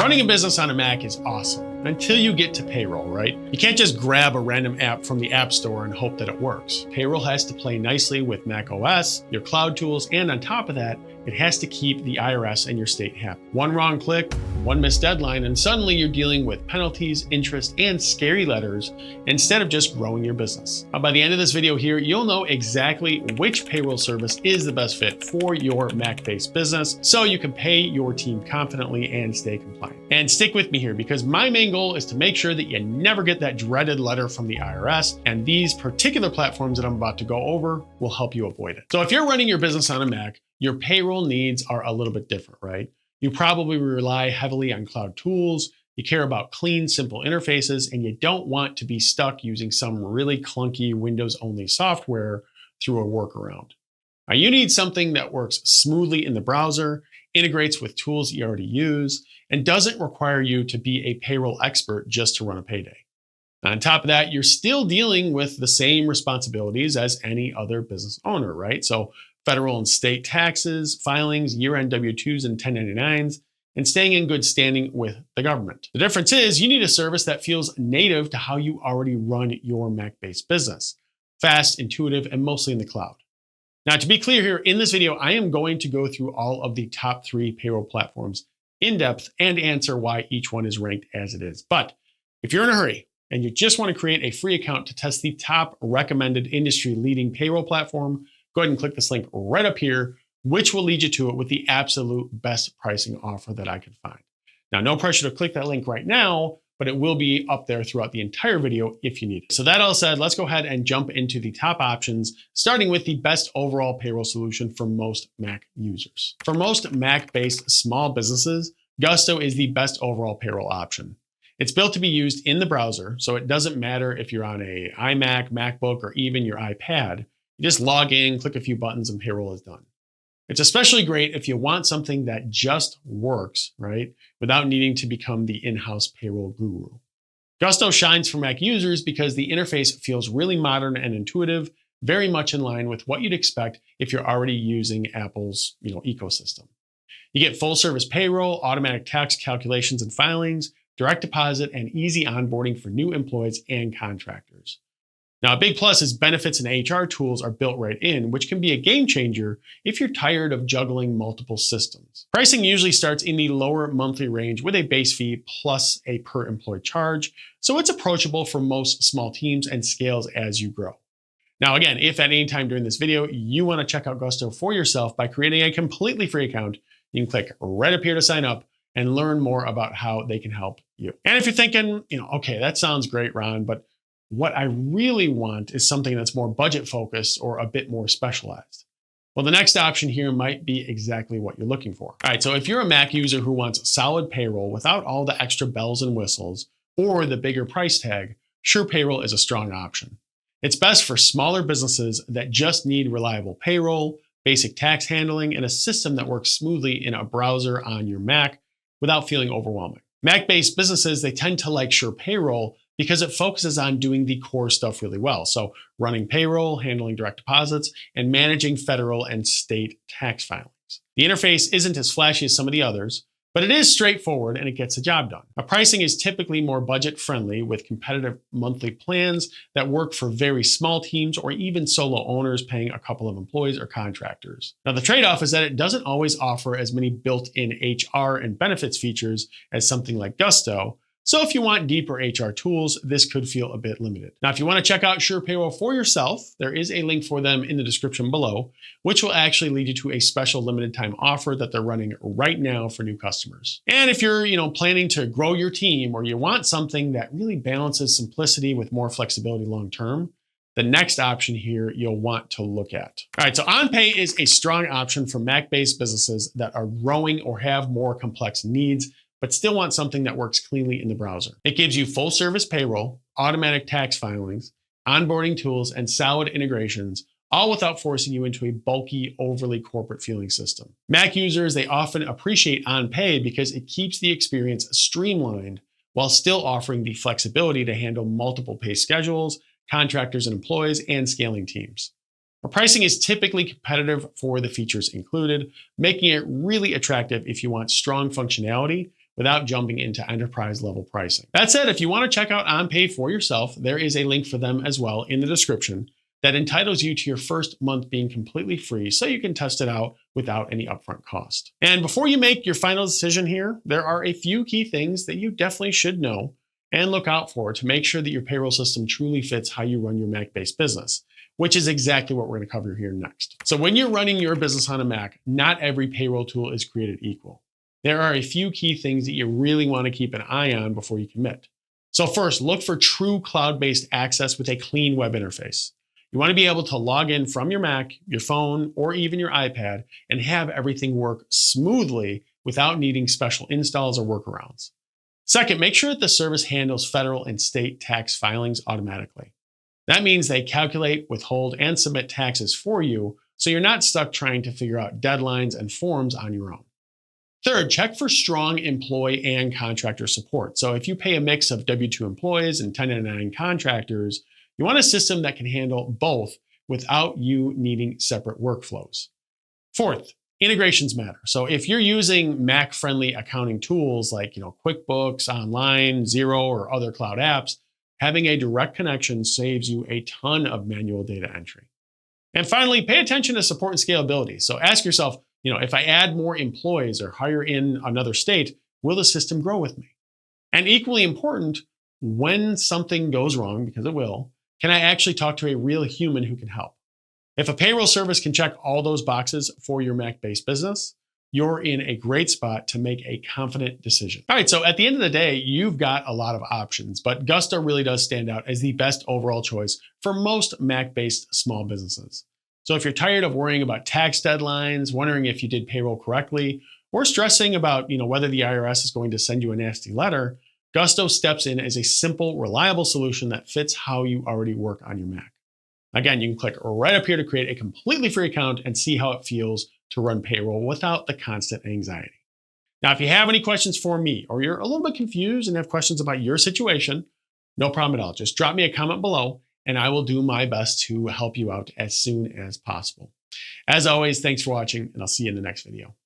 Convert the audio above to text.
Running a business on a Mac is awesome until you get to Payroll, right? You can't just grab a random app from the App Store and hope that it works. Payroll has to play nicely with Mac OS, your cloud tools, and on top of that, it has to keep the IRS and your state happy. One wrong click, one missed deadline, and suddenly you're dealing with penalties, interest, and scary letters instead of just growing your business. By the end of this video here, you'll know exactly which payroll service is the best fit for your Mac-based business so you can pay your team confidently and stay compliant. And stick with me here because my main goal is to make sure that you never get that dreaded letter from the IRS, and these particular platforms that I'm about to go over will help you avoid it. So if you're running your business on a Mac, your payroll needs are a little bit different, right? You probably rely heavily on cloud tools, you care about clean, simple interfaces, and you don't want to be stuck using some really clunky Windows-only software through a workaround. Now, you need something that works smoothly in the browser, integrates with tools you already use, and doesn't require you to be a payroll expert just to run a payday. On top of that, you're still dealing with the same responsibilities as any other business owner, right? So federal and state taxes, filings, year-end W-2s and 1099s, and staying in good standing with the government. The difference is you need a service that feels native to how you already run your Mac-based business. Fast, intuitive, and mostly in the cloud. Now, to be clear here, in this video, I am going to go through all of the top 3 payroll platforms in depth and answer why each one is ranked as it is. But if you're in a hurry and you just want to create a free account to test the top recommended industry-leading payroll platform, go ahead and click this link right up here, which will lead you to it with the absolute best pricing offer that I could find. Now, no pressure to click that link right now, but it will be up there throughout the entire video if you need it. So that all said, let's go ahead and jump into the top options, starting with the best overall payroll solution for most Mac users. For most Mac-based small businesses, Gusto is the best overall payroll option. It's built to be used in the browser, so it doesn't matter if you're on an iMac, MacBook, or even your iPad. You just log in, click a few buttons, and payroll is done. It's especially great if you want something that just works, right, without needing to become the in-house payroll guru. Gusto shines for Mac users because the interface feels really modern and intuitive, very much in line with what you'd expect if you're already using Apple's, ecosystem. You get full-service payroll, automatic tax calculations and filings, direct deposit, and easy onboarding for new employees and contractors. Now, a big plus is benefits and HR tools are built right in, which can be a game changer if you're tired of juggling multiple systems. Pricing usually starts in the lower monthly range with a base fee plus a per employee charge, so it's approachable for most small teams and scales as you grow. Now, again, if at any time during this video you want to check out Gusto for yourself by creating a completely free account, you can click right up here to sign up and learn more about how they can help you. And if you're thinking, okay, that sounds great, Ron, but what I really want is something that's more budget focused or a bit more specialized. Well, the next option here might be exactly what you're looking for. All right, so if you're a Mac user who wants solid payroll without all the extra bells and whistles or the bigger price tag, Sure Payroll is a strong option. It's best for smaller businesses that just need reliable payroll, basic tax handling, and a system that works smoothly in a browser on your Mac without feeling overwhelming. Mac-based businesses, they tend to like Sure Payroll because it focuses on doing the core stuff really well. So running payroll, handling direct deposits, and managing federal and state tax filings. The interface isn't as flashy as some of the others, but it is straightforward and it gets the job done. Now, pricing is typically more budget friendly with competitive monthly plans that work for very small teams or even solo owners paying a couple of employees or contractors. Now, the trade-off is that it doesn't always offer as many built-in HR and benefits features as something like Gusto. So if you want deeper HR tools, this could feel a bit limited. Now, if you want to check out Sure Payroll for yourself, there is a link for them in the description below, which will actually lead you to a special limited time offer that they're running right now for new customers. And if you're, planning to grow your team or you want something that really balances simplicity with more flexibility long-term, the next option here you'll want to look at. All right, so OnPay is a strong option for Mac-based businesses that are growing or have more complex needs, but still want something that works cleanly in the browser. It gives you full service payroll, automatic tax filings, onboarding tools, and solid integrations, all without forcing you into a bulky, overly corporate feeling system. Mac users, they often appreciate OnPay because it keeps the experience streamlined while still offering the flexibility to handle multiple pay schedules, contractors and employees, and scaling teams. Our pricing is typically competitive for the features included, making it really attractive if you want strong functionality without jumping into enterprise level pricing. That said, if you want to check out OnPay for yourself, there is a link for them as well in the description that entitles you to your first month being completely free so you can test it out without any upfront cost. And before you make your final decision here, there are a few key things that you definitely should know and look out for to make sure that your payroll system truly fits how you run your Mac-based business, which is exactly what we're going to cover here next. So when you're running your business on a Mac, not every payroll tool is created equal. There are a few key things that you really want to keep an eye on before you commit. So first, look for true cloud-based access with a clean web interface. You want to be able to log in from your Mac, your phone, or even your iPad and have everything work smoothly without needing special installs or workarounds. Second, make sure that the service handles federal and state tax filings automatically. That means they calculate, withhold, and submit taxes for you, so you're not stuck trying to figure out deadlines and forms on your own. Third, check for strong employee and contractor support. So if you pay a mix of W-2 employees and 1099 contractors, you want a system that can handle both without you needing separate workflows. Fourth, integrations matter. So if you're using Mac-friendly accounting tools like QuickBooks Online, Xero, or other cloud apps, having a direct connection saves you a ton of manual data entry. And finally, pay attention to support and scalability. So ask yourself, if I add more employees or hire in another state, will the system grow with me? And equally important, when something goes wrong, because it will, can I actually talk to a real human who can help? If a payroll service can check all those boxes for your Mac-based business, you're in a great spot to make a confident decision. All right, so at the end of the day, you've got a lot of options, but Gusto really does stand out as the best overall choice for most Mac-based small businesses. So if you're tired of worrying about tax deadlines, wondering if you did payroll correctly, or stressing about whether the IRS is going to send you a nasty letter, Gusto steps in as a simple, reliable solution that fits how you already work on your Mac. Again, you can click right up here to create a completely free account and see how it feels to run payroll without the constant anxiety. Now, if you have any questions for me, or you're a little bit confused and have questions about your situation, no problem at all. Just drop me a comment below and I will do my best to help you out as soon as possible. As always, thanks for watching and I'll see you in the next video.